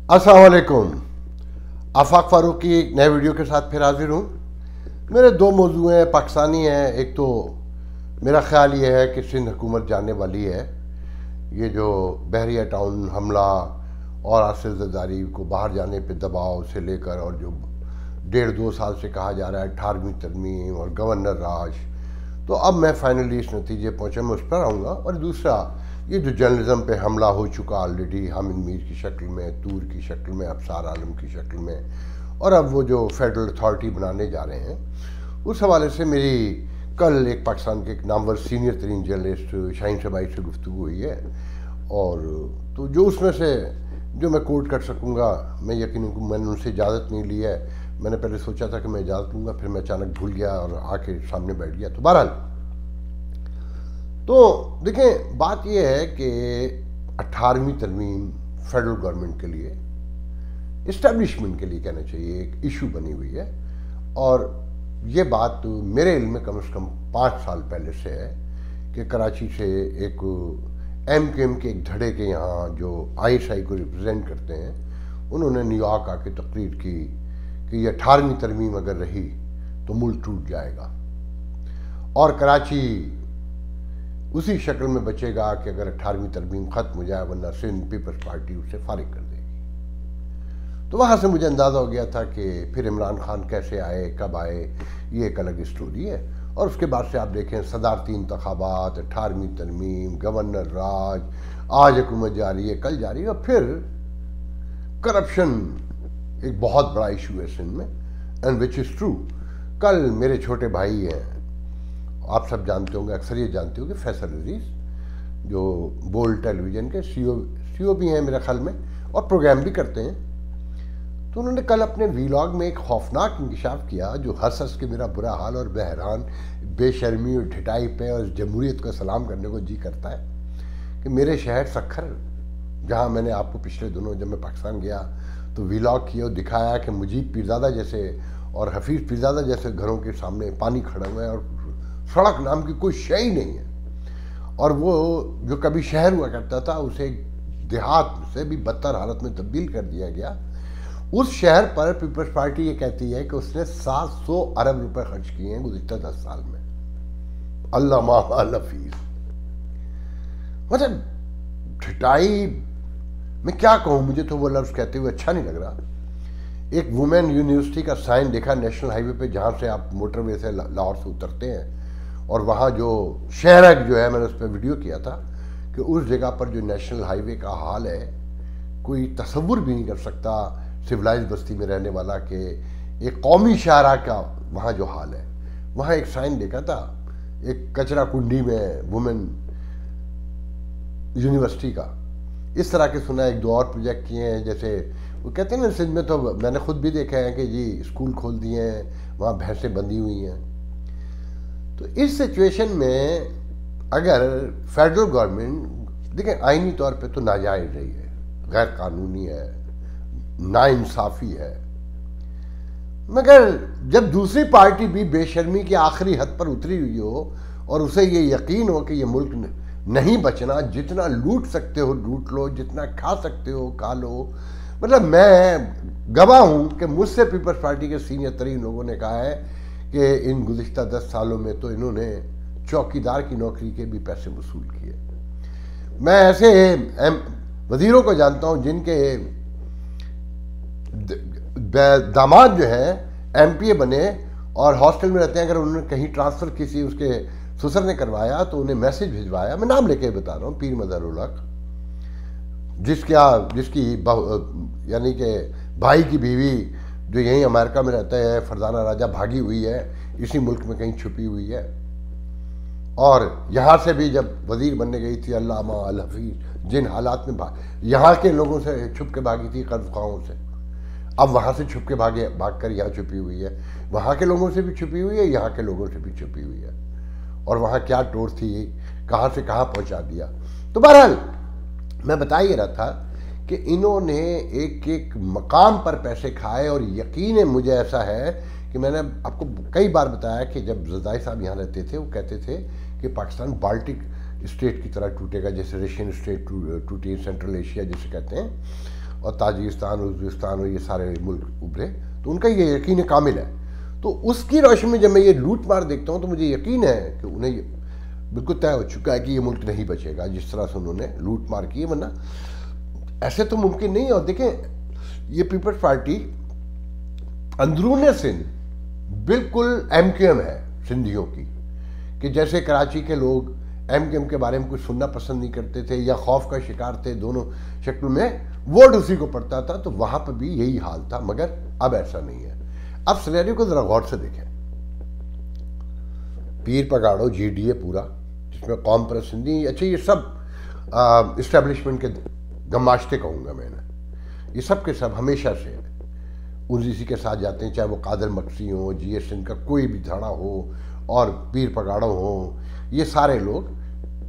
अस्सलाम वालेकुम। आफाक फारूक की एक नए वीडियो के साथ फिर हाजिर हूँ। मेरे दो मौजू हैं, पाकिस्तानी हैं। एक तो मेरा ख्याल ये है कि सिंध हुकूमत जानने वाली है। ये जो बहरिया टाउन हमला और आसिफ जरदारी को बाहर जाने पे दबाव से लेकर और जो 1.5-2 साल से कहा जा रहा है 18वीं तरमीम और गवर्नर राज, तो अब मैं फाइनली इस नतीजे पहुँचा, मैं उस पर आऊँगा। और दूसरा, ये जो जर्नलिज्म पे हमला हो चुका ऑलरेडी, हामिद मीर की शक्ल में, तूर की शक्ल में, अफसार आलम की शक्ल में, और अब वो जो फेडरल अथॉरिटी बनाने जा रहे हैं, उस हवाले से मेरी कल एक पाकिस्तान के एक नामवर सीनियर तरीन जर्नलिस्ट शाहीन शबाई से गुफ्तगू हुई है। और तो जो उसमें से जो मैं कोट कर सकूँगा, मैं यकीन, मैंने उनसे इजाज़त नहीं ली है। मैंने पहले सोचा था कि मैं इजाज़त लूँगा, फिर मैं अचानक भूल गया और आके सामने बैठ गया। तो बहरहाल, तो देखें, बात यह है कि 18वीं तरमीम फेडरल गवर्नमेंट के लिए, इस्टेब्लिशमेंट के लिए कहना चाहिए, एक इशू बनी हुई है। और ये बात तो मेरे इल्म में कम से कम 5 साल पहले से है कि कराची से एक MKM के एक धड़े के यहाँ जो ISI को रिप्रेजेंट करते हैं, उन्होंने न्यूयॉर्क आके तकरीर की कि ये 18वीं तरमीम अगर रही तो मुल्क टूट जाएगा और कराची उसी शक्ल में बचेगा कि अगर 18वीं तरमीम ख़त्म हो जाए, वरना सिंध पीपल्स पार्टी उसे फारिग कर देगी। तो वहाँ से मुझे अंदाज़ा हो गया था कि फिर इमरान खान कैसे आए, कब आए, ये एक अलग स्टोरी है। और उसके बाद से आप देखें, सदारती इंतखाबात, 18वीं तरमीम, गवर्नर राज, आज हुकूमत जारी है, कल जारी है, और फिर करप्शन एक बहुत बड़ा इशू है सिंध में, एंड विच इज़ ट्रू। कल मेरे छोटे भाई हैं, आप सब जानते होंगे, अक्सर ये जानते होंगे, फैसल अजीज़, जो बोल्ड टेलीविज़न के CEO भी हैं मेरे ख्याल में, और प्रोग्राम भी करते हैं। तो उन्होंने कल अपने वीलॉग में एक खौफनाक इंकशाफ किया, जो हंस हंस के मेरा बुरा हाल और बहरान, बेशर्मी और ढिठाई पे और जमहूरियत को सलाम करने को जी करता है कि मेरे शहर सखर, जहाँ मैंने आपको पिछले दिनों जब मैं पाकिस्तान गया तो वीलॉग किया और दिखाया कि मुजीब पीरज़ादा जैसे और हफीज़ पीरज़ादा जैसे घरों के सामने पानी खड़ा हुआ है और सड़क नाम की कोई शय ही नहीं है। और वो जो कभी शहर हुआ करता था, उसे देहात से भी बदतर हालत में तब्दील कर दिया गया। उस शहर पर पीपल्स पार्टी ये कहती है कि उसने 700 अरब रुपए खर्च किए हैं गुज़िश्ता 10 साल में। अल्लाह माह लफीज, मतलब ठिटाई मैं क्या कहूँ, मुझे तो वो लफ्ज़ कहते हुए अच्छा नहीं लग रहा। एक वुमेन यूनिवर्सिटी का साइन देखा नेशनल हाईवे पे, जहाँ से आप मोटरवे से लाहौर से उतरते हैं, और वहाँ जो शहर जो है, मैंने उस पर वीडियो किया था कि उस जगह पर जो नेशनल हाईवे का हाल है, कोई तसव्वुर भी नहीं कर सकता सिविलाइज बस्ती में रहने वाला कि एक कौमी शाहरा का वहाँ जो हाल है। वहाँ एक साइन देखा था, एक कचरा कुंडी में वुमेन यूनिवर्सिटी का। इस तरह के सुना, 1-2 और प्रोजेक्ट किए हैं, जैसे वो कहते हैं ना सिंध में, तो मैंने खुद भी देखा है कि जी स्कूल खोल दिए हैं, वहाँ भैंसें बंधी हुई हैं। तो इस सिचुएशन में अगर फेडरल गवर्नमेंट, देखें, आईनी तौर पे तो नाजायज़ रही है, गैर कानूनी है, नाइंसाफ़ी है, मगर जब दूसरी पार्टी भी बेशर्मी की आखिरी हद पर उतरी हुई हो और उसे ये यकीन हो कि ये मुल्क नहीं बचना, जितना लूट सकते हो लूट लो, जितना खा सकते हो खा लो। मतलब मैं गवाह हूँ कि मुझसे पीपल्स पार्टी के सीनियर तरीन लोगों ने कहा है कि इन गुज़िश्ता 10 सालों में तो इन्होंने चौकीदार की नौकरी के भी पैसे वसूल किए। मैं ऐसे वज़ीरों को जानता हूँ जिनके दामाद जो है MPA बने और हॉस्टल में रहते हैं। अगर उन्होंने कहीं ट्रांसफ़र किसी उसके ससुर ने करवाया तो उन्हें मैसेज भिजवाया, मैं नाम लेके बता रहा हूँ, पीर मज़हरुल हक, जिसकी यानी कि भाई की बीवी जो यहीं अमेरिका में रहता है, फरजाना राजा, भागी हुई है, इसी मुल्क में कहीं छुपी हुई है। और यहाँ से भी जब वज़ीर बनने गई थी, अल्लाह मा अल हफीज़, जिन हालात में यहाँ के लोगों से छुप के भागी थी, कर्ज खाओं से, अब वहाँ से छुप के भाग कर यहाँ छुपी हुई है। वहाँ के लोगों से भी छुपी हुई है, यहाँ के लोगों से भी छुपी हुई है। और वहाँ क्या टोर थी, कहाँ से कहाँ पहुँचा दिया। तो बहरहाल मैं बता ही रहा था कि इन्होंने एक एक मकाम पर पैसे खाए। और यकीन है मुझे ऐसा है कि मैंने आपको कई बार बताया कि जब जरदारी साहब यहाँ रहते थे, वो कहते थे कि पाकिस्तान बाल्टिक स्टेट की तरह टूटेगा, जैसे रशियन स्टेट टूटी, सेंट्रल एशिया जिसे कहते हैं। और ताजिकिस्तान, उज़्बेकिस्तान और ये सारे मुल्क उभरे, तो उनका ये यकीन कामिल है। तो उसकी रोशनी में जब मैं ये लूट मार देखता हूँ तो मुझे यकीन है कि उन्हें बिल्कुल तय हो चुका है कि ये मुल्क नहीं बचेगा जिस तरह से उन्होंने लूट मार की है, वरना ऐसे तो मुमकिन नहीं है। और देखें, ये पीपल्स पार्टी अंदरूने सिंध बिल्कुल MQM है सिंधियों की, कि जैसे कराची के लोग MQM के बारे में कुछ सुनना पसंद नहीं करते थे या खौफ का शिकार थे, दोनों शक्ल में वोट उसी को पड़ता था, तो वहां पर भी यही हाल था। मगर अब ऐसा नहीं है। अब सिनेरियो को जरा गौर से देखें। पीर पगाड़ो GDA पूरा, जिसमें कौम परस्त सिंधी, अच्छा ये सब इस्टेब्लिशमेंट के गमाश्ते कहूँगा मैंने, ये सब के सब हमेशा से उसी के साथ जाते हैं, चाहे वो कादर मक्सी हो, GS सिंह का कोई भी धड़ा हो और पीर पगाड़ो हो, ये सारे लोग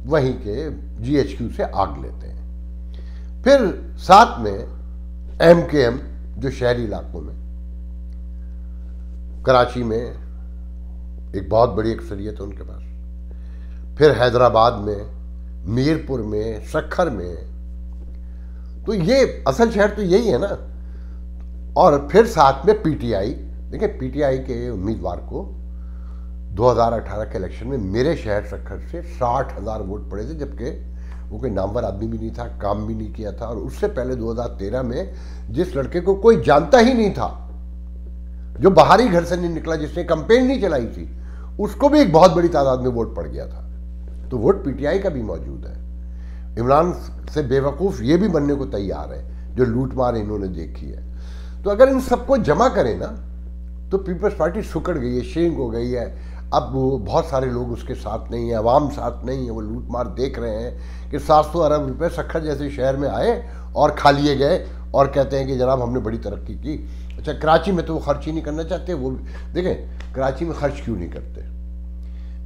वहीं के GHQ से आग लेते हैं। फिर साथ में MKM जो शहरी इलाकों में, कराची में एक बहुत बड़ी अक्सरियत है उनके पास, फिर हैदराबाद में, मीरपुर में, सखर में, तो ये असल शहर तो यही है ना। और फिर साथ में PTI, देखिए PTI के उम्मीदवार को 2018 के इलेक्शन में मेरे शहर सखर से 60,000 वोट पड़े थे, जबकि वो कोई नामवर आदमी भी नहीं था, काम भी नहीं किया था। और उससे पहले 2013 में जिस लड़के को कोई जानता ही नहीं था, जो बाहरी घर से नहीं निकला, जिसने कैंपेन नहीं चलाई थी, उसको भी एक बहुत बड़ी तादाद में वोट पड़ गया था। तो वोट PTI का भी मौजूद है। इमरान से बेवकूफ़ ये भी बनने को तैयार है जो लूट मार इन्होंने देखी है। तो अगर इन सबको जमा करें ना, तो पीपल्स पार्टी सुकड़ गई है, शेंग हो गई है। अब वो बहुत सारे लोग उसके साथ नहीं है, अवाम साथ नहीं है। वो लूट मार देख रहे हैं कि 700 अरब रुपए सखर जैसे शहर में आए और खा लिए गए, और कहते हैं कि जनाब हमने बड़ी तरक्की की। अच्छा, कराची में तो वो खर्च ही नहीं करना चाहते। वो देखें कराची में खर्च क्यों नहीं करते।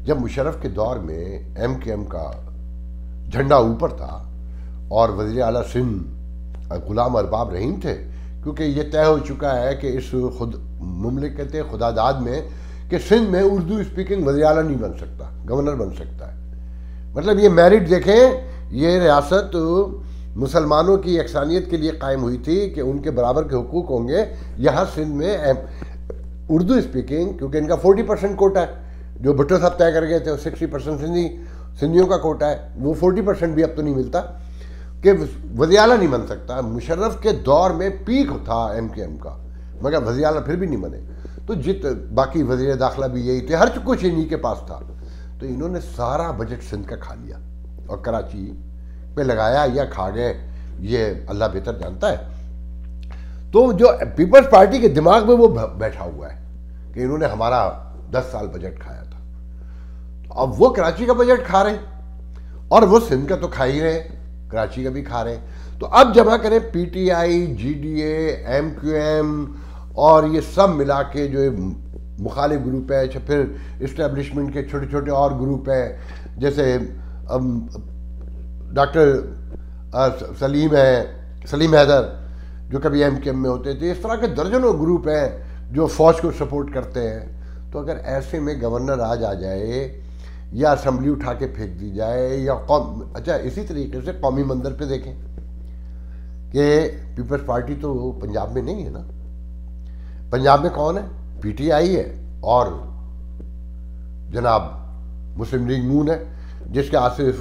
जब मुशर्रफ के दौर में MKM का झंडा ऊपर था और वज़ीर आला सिंध गुलाम अरबाब रहीम थे, क्योंकि ये तय हो चुका है कि इस मुमलिकत खुदादाद में कि सिंध में उर्दू स्पीकिंग वज़ीर आला नहीं बन सकता, गवर्नर बन सकता है। मतलब ये मेरिट देखें, ये रियासत मुसलमानों की यकसानियत के लिए कायम हुई थी कि उनके बराबर के हुकूक होंगे। यहाँ सिंध में उर्दू स्पीकिंग, क्योंकि इनका 40% कोटा है, जो भुट्टो साहब तय कर गए थे, 60% सिंधियों का कोटा है, वो 40% भी अब तो नहीं मिलता, कि वज़ीर आला नहीं बन सकता। मुशर्रफ के दौर में पीक था MKM का, मगर वज़ीर आला फिर भी नहीं बने। तो बाकी वज़ीर दाखिला भी यही थे, हर कुछ इन्हीं के पास था। तो इन्होंने सारा बजट सिंध का खा लिया और कराची पे लगाया, या खा गए, ये अल्लाह बेहतर जानता है। तो जो पीपल्स पार्टी के दिमाग में वो बैठा हुआ है कि इन्होंने हमारा 10 साल बजट खाया था, तो अब वो कराची का बजट खा रहे हैं और वो सिंध का तो खा ही रहे, कराची का भी खा रहे हैं। तो अब जमा करें PTI, GDA, MQM और ये सब मिला के जो मुखालिफ ग्रुप है, फिर इस्टेब्लिशमेंट के छोटे छोटे और ग्रुप हैं, जैसे डॉक्टर सलीम हैदर जो कभी MKM में होते थे, इस तरह के दर्जनों ग्रुप हैं जो फौज को सपोर्ट करते हैं। तो अगर ऐसे में गवर्नर आज आ जाए या असम्बली उठा के फेंक दी जाए, या अच्छा इसी तरीके से कौमी मंदिर पे देखें कि पीपल्स पार्टी तो पंजाब में नहीं है ना। पंजाब में कौन है? PTI है और जनाब मुस्लिम लीग नून है, जिसके आसिफ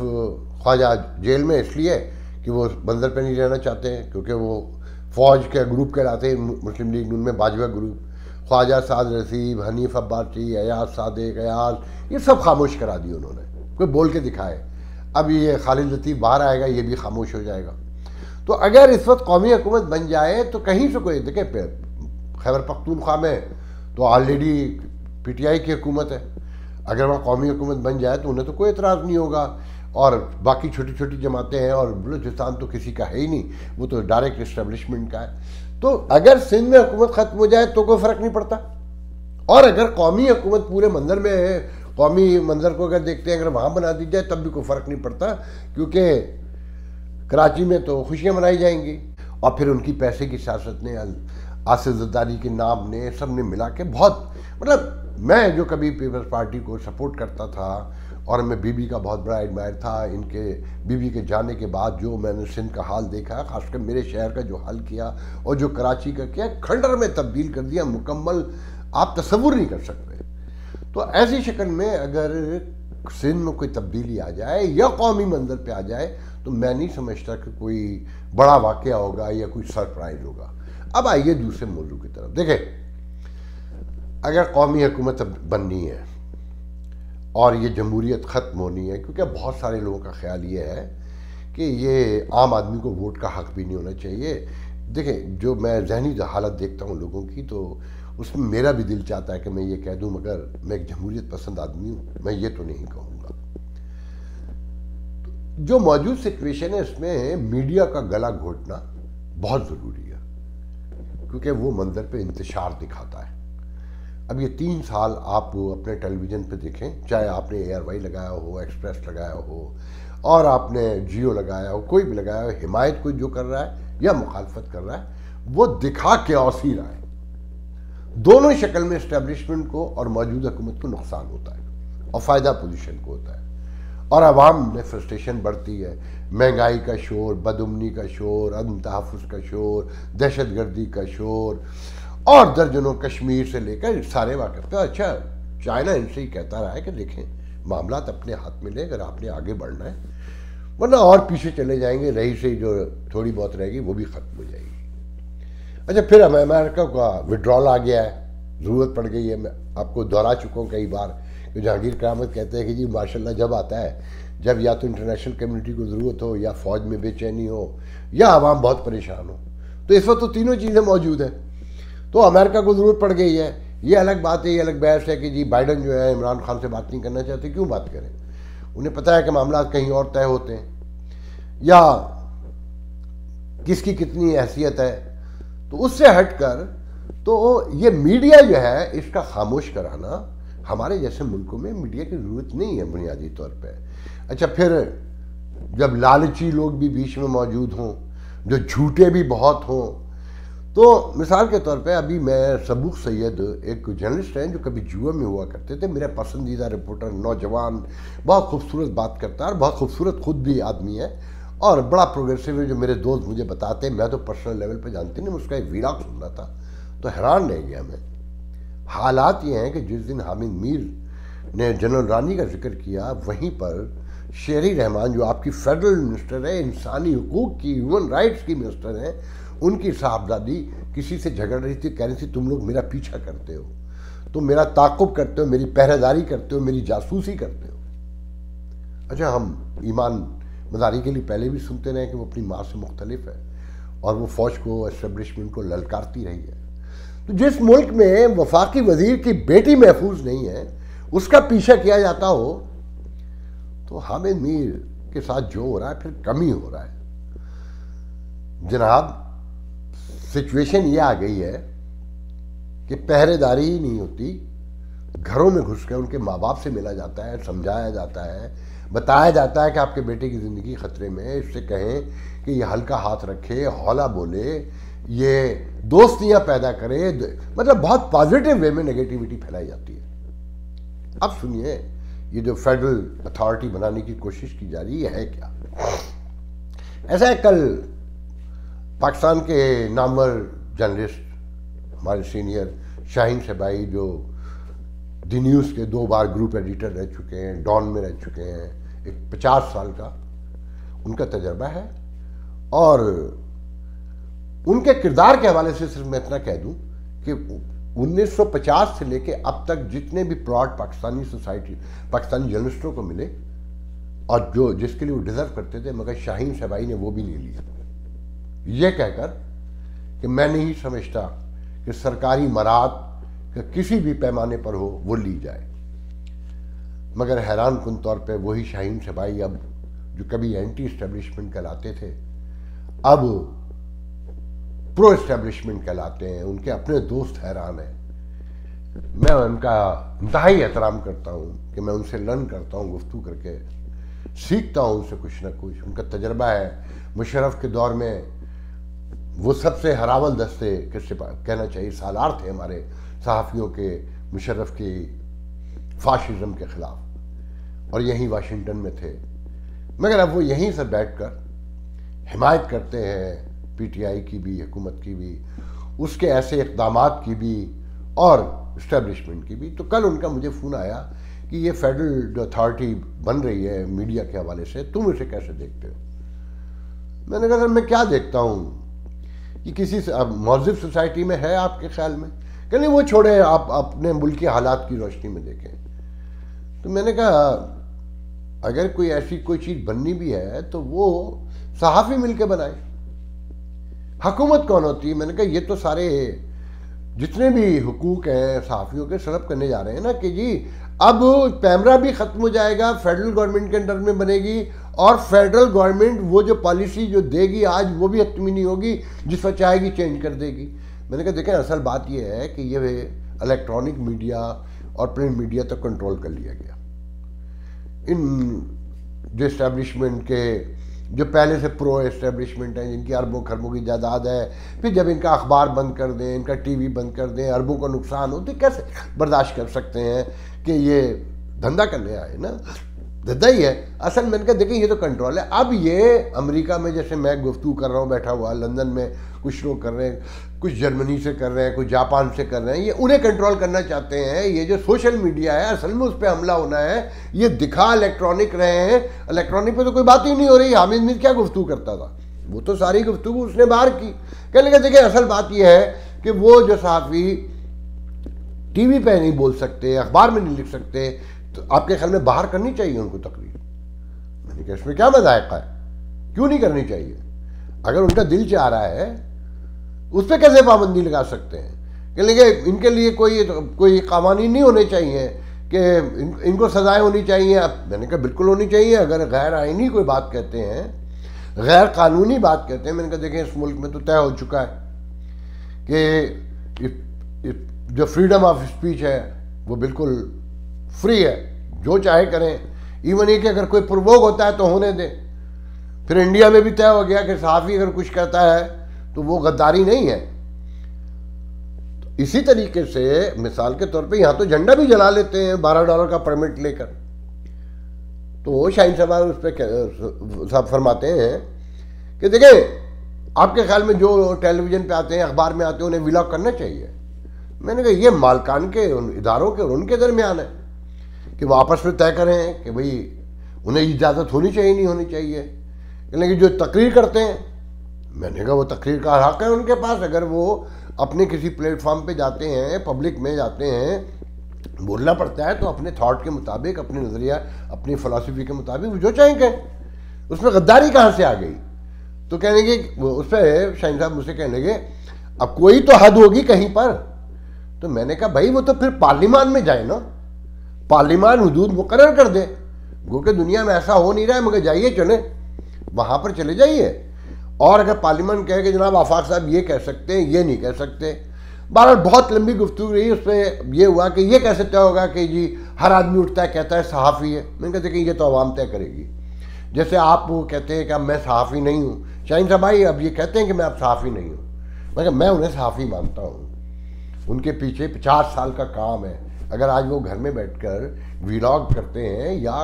ख्वाजा जेल में इसलिए कि वो मंदिर पे नहीं रहना चाहते हैं, क्योंकि वो फौज के ग्रुप कहलाते हैं मुस्लिम लीग नून में, बाजवा ग्रुप। ख्वाजा साद रसीब, हनीफ अब्बासी, अयाज सादिक, अयाज, ये सब खामोश करा दिए उन्होंने, कोई बोल के दिखाए। अब ये खालिद लतीफ़ बाहर आएगा, ये भी खामोश हो जाएगा। तो अगर इस वक्त कौमी हुकूमत बन जाए तो कहीं से कोई देखे, खैबर पख्तूनख्वा में तो ऑलरेडी PTI की हुकूमत है, अगर वहाँ कौमी हुकूमत बन जाए तो उन्हें तो कोई एतराज़ नहीं होगा। और बाकी छोटी छोटी जमातें हैं, और बलूचिस्तान तो किसी का है ही नहीं, वो तो डायरेक्ट इस्टेब्लिशमेंट का है। तो अगर सिंध में हुकूमत ख़त्म हो जाए तो कोई फ़र्क नहीं पड़ता। और अगर कौमी हुकूमत पूरे मंदिर में है, कौमी मंदिर को अगर देखते हैं, अगर वहाँ बना दी जाए तब भी कोई फ़र्क नहीं पड़ता, क्योंकि कराची में तो खुशियाँ मनाई जाएंगी। और फिर उनकी पैसे की सियासत ने, आसिफ ज़रदारी के नाम ने, सब ने मिला के बहुत, मतलब मैं जो कभी पीपल्स पार्टी को सपोर्ट करता था और मैं बीबी का बहुत बड़ा एडमायर था। इनके बीबी के जाने के बाद जो मैंने सिंध का हाल देखा, खासकर मेरे शहर का जो हाल किया और जो कराची का किया, खंडर में तब्दील कर दिया मुकम्मल, आप तसव्वुर नहीं कर सकते। तो ऐसी शक्ल में अगर सिंध में कोई तब्दीली आ जाए या कौमी मंजर पे आ जाए तो मैं नहीं समझता कि कोई बड़ा वाक़या होगा या कोई सरप्राइज होगा। अब आइए दूसरे मौजू की तरफ। देखें, अगर कौमी हुकूमत बननी है और ये जमहूरियत ख़त्म होनी है, क्योंकि बहुत सारे लोगों का ख्याल ये है कि ये आम आदमी को वोट का हक़ भी नहीं होना चाहिए। देखें, जो मैं जहनी हालत देखता हूँ लोगों की, तो उसमें मेरा भी दिल चाहता है कि मैं ये कह दूं, मगर मैं एक जमहूरियत पसंद आदमी हूँ, मैं ये तो नहीं कहूँगा। जो मौजूद सिचुएशन है इसमें मीडिया का गला घोटना बहुत ज़रूरी है, क्योंकि वो मंजर पे इंतशार दिखाता है। अब ये 3 साल आप अपने टेलीविज़न पे देखें, चाहे आपने ARY लगाया हो, एक्सप्रेस लगाया हो, और आपने जियो लगाया हो, कोई भी लगाया हो, हिमायत कोई जो कर रहा है या मुखालफत कर रहा है, वो दिखा क्योस ही रहा है। दोनों शक्ल में इस्टेब्लिशमेंट को और मौजूदा हुकूमत को नुकसान होता है और फ़ायदा पोजीशन को होता है, और आवाम में फ्रस्ट्रेशन बढ़ती है। महंगाई का शोर, बदअमनी का शोर, अदम तहफ़्फ़ुज़ का शोर, दहशतगर्दी का शोर, और दर्जनों कश्मीर से लेकर सारे वाक़े। तो अच्छा, चाइना इनसे ही कहता रहा है कि देखें, मामलात अपने हाथ में ले, अगर आपने आगे बढ़ना है, वरना और पीछे चले जाएंगे, रही से जो थोड़ी बहुत रहेगी वो भी ख़त्म हो जाएगी। अच्छा, फिर अमेरिका का विड्रॉल आ गया है, ज़रूरत पड़ गई है। मैं आपको दोहरा चुका हूँ कई बार कि जहांगीर करामत कहते हैं कि जी माशाल्लाह जब आता है जब या तो इंटरनेशनल कम्युनिटी को ज़रूरत हो, या फ़ौज में बेचैनी हो, या आवाम बहुत परेशान हो। तो इस वक्त तो तीनों चीज़ें मौजूद हैं। तो अमेरिका को ज़रूरत पड़ गई है, ये अलग बात है, ये अलग बहस है कि जी बाइडन जो है इमरान खान से बात नहीं करना चाहते। क्यों बात करें? उन्हें पता है कि मामला कहीं और तय होते हैं, या किसकी कितनी हैसियत है। तो उससे हटकर तो ये मीडिया जो है, इसका खामोश कराना, हमारे जैसे मुल्कों में मीडिया की ज़रूरत नहीं है बुनियादी तौर पे। अच्छा, फिर जब लालची लोग भी बीच में मौजूद हों, जो झूठे भी बहुत हों, तो मिसाल के तौर पे अभी मैं सबूक सैयद, एक जर्नलिस्ट हैं जो कभी जुआ में हुआ करते थे, मेरा पसंदीदा रिपोर्टर, नौजवान, बहुत खूबसूरत बात करता है और बहुत खूबसूरत खुद भी आदमी है और बड़ा प्रोग्रेसिव है, जो मेरे दोस्त मुझे बताते हैं, मैं तो पर्सनल लेवल पे जानती नहीं, उसका एक वीराग सुनना था तो हैरान रह गया मैं। हालात ये हैं कि जिस दिन हामिद मीर ने जनरल रानी का जिक्र किया, वहीं पर शेरी रहमान जो आपकी फेडरल मिनिस्टर है, इंसानी हुकूक की, ह्यूमन राइट्स की मिनिस्टर हैं, उनकी साहबजादी किसी से झगड़ रही थी, कह रही थी तुम लोग मेरा पीछा करते हो, तुम मेरा ताक़ुब करते हो, मेरी पहरेदारी करते हो, मेरी जासूसी करते हो। अच्छा, हम ईमान मदारी के लिए पहले भी सुनते रहे कि वो अपनी माँ से मुख्तलिफ है और वो फ़ौज को, एस्टेब्लिशमेंट को ललकारती रही है। तो जिस मुल्क में वफाकी वजीर की बेटी महफूज नहीं है, उसका पीछा किया जाता हो, तो हामिद मीर के साथ जो हो रहा है फिर कम ही हो रहा है। जनाब, सिचुएशन ये आ गई है कि पहरेदारी ही नहीं होती, घरों में घुस कर उनके माँ बाप से मिला जाता है, समझाया जाता है, बताया जाता है कि आपके बेटे की ज़िंदगी ख़तरे में है, इससे कहें कि ये हल्का हाथ रखे, हौला बोले, ये दोस्तियाँ पैदा करे, मतलब बहुत पॉजिटिव वे में नेगेटिविटी फैलाई जाती है। अब सुनिए, ये जो फेडरल अथॉरिटी बनाने की कोशिश की जा रही है क्या? ऐसा है, कल पाकिस्तान के नामवर जर्नलिस्ट, हमारे सीनियर शाहीन शहबाई, जो दी न्यूज़ के 2 बार ग्रुप एडिटर रह चुके हैं, डॉन में रह चुके हैं, एक 50 साल का उनका तजर्बा है, और उनके किरदार के हवाले से सिर्फ मैं इतना कह दूं कि 1950 से लेके अब तक जितने भी प्लॉट पाकिस्तानी सोसाइटी, पाकिस्तानी जर्नलिस्टों को मिले और जो जिसके लिए वो डिज़र्व करते थे, मगर शाहीन शहबाई ने वो भी नहीं लिया। ये कहकर कि मैं नहीं समझता कि सरकारी मराद किसी भी पैमाने पर हो वो ली जाए, मगर हैरान कुन तौर पे वही शाहीन शहबाई अब जो कभी एंटी इस्टेब्लिशमेंट कहलाते थे, अब प्रो इस्टेब्लिशमेंट कहलाते हैं। उनके अपने दोस्त हैरान हैं। मैं उनका इंतहाई एहतराम करता हूँ कि मैं उनसे लर्न करता हूँ, गुफ्तगू करके सीखता हूँ उनसे कुछ ना कुछ। उनका तजर्बा है। मुशर्रफ के दौर में वो सबसे हरावल दस्ते किससे कहना चाहिए सालार थे हमारे सहाफ़ियों के, मुशर्रफ की फाशिज़म के ख़िलाफ़, और यहीं वाशिंगटन में थे, मगर अब वो यहीं से बैठकर हिमायत करते हैं पीटीआई की भी, हुकूमत की भी, उसके ऐसे इक़दामात की भी और इस्टेब्लिशमेंट की भी। तो कल उनका मुझे फ़ोन आया कि ये फेडरल जो अथॉरिटी बन रही है मीडिया के हवाले से, तुम इसे कैसे देखते हो? मैंने कहा सर मैं क्या देखता हूँ कि किसी मौजूद सोसाइटी में है आपके ख्याल में? कि नहीं वो छोड़े, आप अपने मुल्क के हालात की रोशनी में देखें। तो मैंने कहा अगर कोई ऐसी कोई चीज़ बननी भी है तो वो सहाफ़ी मिलकर बनाए, हुकूमत कौन होती है? मैंने कहा ये तो सारे जितने भी हुकूक हैं सहाफ़ियों के सलब करने जा रहे हैं ना कि जी अब पैमरा भी ख़त्म हो जाएगा, फेडरल गवर्नमेंट के अंडर में बनेगी और फेडरल गवर्नमेंट वो जो पॉलिसी जो देगी आज वो भी हतमी नहीं होगी, जिस पर चाहेगी चेंज कर देगी। मैंने कहा देखें असल बात ये है कि ये इलेक्ट्रॉनिक मीडिया और प्रिंट मीडिया तक कंट्रोल कर लिया गया। इन जो इस्टेब्लिशमेंट के जो पहले से प्रो इस्टेब्लिशमेंट हैं, जिनकी अरबों खरबों की जायदाद है, फिर जब इनका अखबार बंद कर दें, इनका टीवी बंद कर दें, अरबों का नुकसान हो, तो कैसे बर्दाश्त कर सकते हैं कि ये धंधा करने आए ना, धंधा ही है असल। मैंने कहा देखिए ये तो कंट्रोल है। अब ये अमेरिका में जैसे मैं गुफ्तगू कर रहा हूँ बैठा हुआ, लंदन में कुछ लोग कर रहे हैं, कुछ जर्मनी से कर रहे हैं, कुछ जापान से कर रहे हैं, ये उन्हें कंट्रोल करना चाहते हैं। ये जो सोशल मीडिया है असल में उस पर हमला होना है। ये दिखा इलेक्ट्रॉनिक रहे हैं, इलेक्ट्रॉनिक पे तो कोई बात ही नहीं हो रही। हामिद मीर क्या गुफ्तगू करता था, वो तो सारी गुफ्तगू उसने बाहर की। कहने लगे देखिए असल बात यह है कि वो जो सहाफ़ी टीवी पे नहीं बोल सकते, अखबार में नहीं लिख सकते, तो आपके ख्याल में बाहर करनी चाहिए उनको तकरीर? मैंने कहा इसमें क्या मज़ायक़ा है, क्यों नहीं करनी चाहिए? अगर उनका दिल चाह रहा है उस पर कैसे पाबंदी लगा सकते हैं? कि इनके लिए कोई कानूनी नहीं होने चाहिए कि इनको सजाएं होनी चाहिए? मैंने कहा बिल्कुल होनी चाहिए। अगर गैर आइनी कोई बात कहते हैं, गैर कानूनी बात कहते हैं, मैंने कहा देखें इस मुल्क में तो तय हो चुका है कि जो फ्रीडम ऑफ स्पीच है वो बिल्कुल फ्री है, जो चाहे करें। इवन ये कि अगर कोई प्रवोक होता है तो होने दें। फिर इंडिया में भी तय हो गया कि सहाफ़ी अगर कुछ कहता है तो वो गद्दारी नहीं है। तो इसी तरीके से मिसाल के तौर पे यहाँ तो झंडा भी जला लेते हैं $12 का परमिट लेकर। तो शाहीन साहब उस पर साहब फरमाते हैं कि देखें आपके ख्याल में जो टेलीविज़न पे आते हैं, अखबार में आते हैं, उन्हें व्लॉग करना चाहिए? मैंने कहा ये मालकान के इदारों के और उनके दरमियान है कि वो आपस में तय करें कि भाई उन्हें इजाज़त होनी चाहिए नहीं होनी चाहिए। लेकिन जो तकरीर करते हैं, मैंने कहा वो तकरीर का हक है उनके पास। अगर वो अपने किसी प्लेटफॉर्म पे जाते हैं, पब्लिक में जाते हैं, बोलना पड़ता है तो अपने थॉट के मुताबिक, अपने नज़रिया, अपनी फ़िलासफ़ी के मुताबिक वो जो चाहें कहें। उसमें गद्दारी कहाँ से आ गई? तो कहने लगे उस पर शाहीन साहब मुझसे कहने लगे अब कोई तो हद होगी कहीं पर। तो मैंने कहा भाई वो तो फिर पार्लिमान में जाए ना, पार्लिमान हुदूद मुकर्रर कर दे। गो के दुनिया में ऐसा हो नहीं रहा है, मगर जाइए चले, वहाँ पर चले जाइए। और अगर पार्लियामेंट कहे कि जनाब आफाक साहब ये कह सकते हैं, ये नहीं कह सकते। बहरहाल बहुत लंबी गुफ्तगू रही, उस पर यह हुआ कि ये कैसे तय होगा कि जी हर आदमी उठता है कहता है सहाफ़ी है। मैंने कहते कि ये तो अवाम तय करेगी। जैसे आप वो कहते हैं कि अब मैं सहाफ़ी नहीं हूँ, शाहीन साहब भाई अब ये कहते हैं कि मैं अब सहाफ़ी नहीं हूँ, मैं उन्हें सहाफ़ी मानता हूँ। उनके पीछे 50 साल का काम है। अगर आज वो घर में बैठकर व्लॉग करते हैं या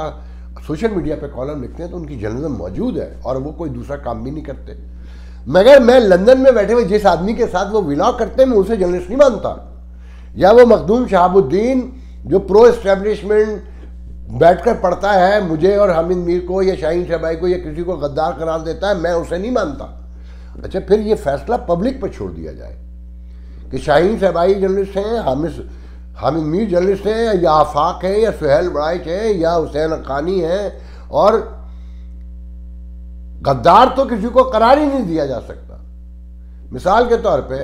सोशल मीडिया पे कॉलम लिखते हैं तो उनकी जर्नलिज्म मौजूद है और वो कोई दूसरा काम भी नहीं करते। मगर मैं लंदन में बैठे हुए जिस आदमी के साथ वो व्लॉग करते हैं मैं उसे जर्नलिस्ट नहीं मानता। या वो मखदूम शहाबुद्दीन जो प्रो एस्टेब्लिशमेंट बैठकर पढ़ता है मुझे और हामिद मीर को या शाहीन शहबाई को या किसी को गद्दार करार देता है, मैं उसे नहीं मानता। अच्छा फिर ये फैसला पब्लिक पर छोड़ दिया जाए कि शाहीन शहबाई जर्नलिस्ट हैं, हामिद मीर जर्नलिस्ट हैं, या आफाक है, या सुहेल बड़ाइच है, या हुसैन अकानी है। और गद्दार तो किसी को करार ही नहीं दिया जा सकता। मिसाल के तौर पे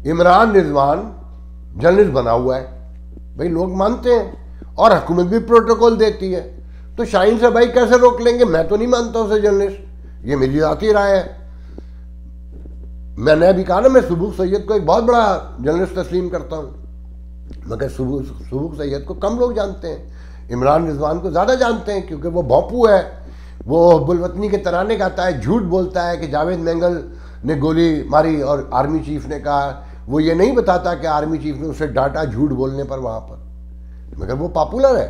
इमरान रिजवान जर्नलिस्ट बना हुआ है, भाई लोग मानते हैं और हुकूमत भी प्रोटोकॉल देती है, तो शाहीन से भाई कैसे रोक लेंगे? मैं तो नहीं मानता उसे जर्नलिस्ट, ये मेरी जाती राय है। मैंने अभी कहा ना मैं सुबुक सैयद को एक बहुत बड़ा जर्नलिस्ट तस्लीम करता हूँ, मगर सुबुक सैयद को कम लोग जानते हैं, इमरान रिजवान को ज़्यादा जानते हैं क्योंकि वो भोंपू है, वो बुलवतनी के तराने गाता है, झूठ बोलता है कि जावेद मैंगल ने गोली मारी और आर्मी चीफ ने कहा। वो ये नहीं बताता कि आर्मी चीफ ने उसे डांटा झूठ बोलने पर वहाँ पर, मगर वो पॉपुलर है।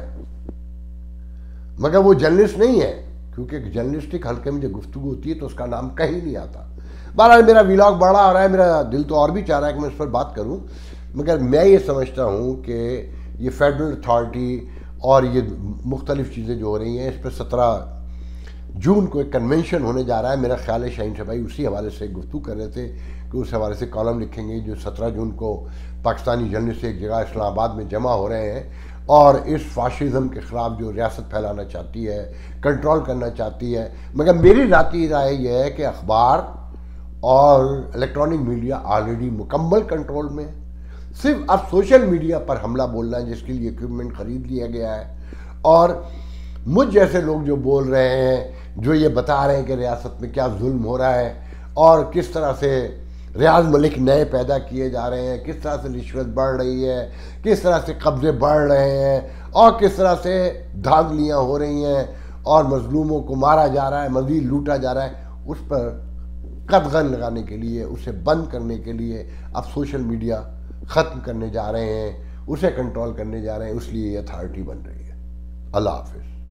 मगर वो जर्नलिस्ट नहीं है, क्योंकि जर्नलिस्टिक हल्के में जो गुफ्तगू होती है तो उसका नाम कहीं नहीं आता। बहरहाल मेरा व्लॉग बड़ा आ रहा है, मेरा दिल तो और भी चाह रहा है कि मैं इस पर बात करूं, मगर मैं ये समझता हूं कि ये फेडरल अथॉरिटी और ये मुख्तलिफ चीज़ें जो हो रही हैं, इस पर 17 जून को एक कन्वेंशन होने जा रहा है। मेरा ख्याल है शाहीन साहब भाई उसी हवाले से गुफ्तगू कर रहे थे कि उस हवाले से कॉलम लिखेंगे। जो 17 जून को पाकिस्तानी जर्नलिस्ट एक जगह इस्लामाबाद में जमा हो रहे हैं और इस फाशिज़म के ख़िलाफ़ जो रियासत फैलाना चाहती है, कंट्रोल करना चाहती है। मगर मेरी ज़ाती राय यह है कि अखबार और इलेक्ट्रॉनिक मीडिया ऑलरेडी मुकम्मल कंट्रोल में है। सिर्फ अब सोशल मीडिया पर हमला बोलना है, जिसके लिए इक्विपमेंट ख़रीद लिया गया है। और मुझ जैसे लोग जो बोल रहे हैं, जो ये बता रहे हैं कि रियासत में क्या जुल्म हो रहा है और किस तरह से रियाज मलिक नए पैदा किए जा रहे हैं, किस तरह से रिश्वत बढ़ रही है, किस तरह से कब्जे बढ़ रहे हैं और किस तरह से धांधलियाँ हो रही हैं और मजलूमों को मारा जा रहा है, मज़ीद लूटा जा रहा है, उस पर कदगन लगाने के लिए, उसे बंद करने के लिए अब सोशल मीडिया ख़त्म करने जा रहे हैं, उसे कंट्रोल करने जा रहे हैं। इसलिए ये अथॉरिटी बन रही है। अल्लाह हाफ़िज़।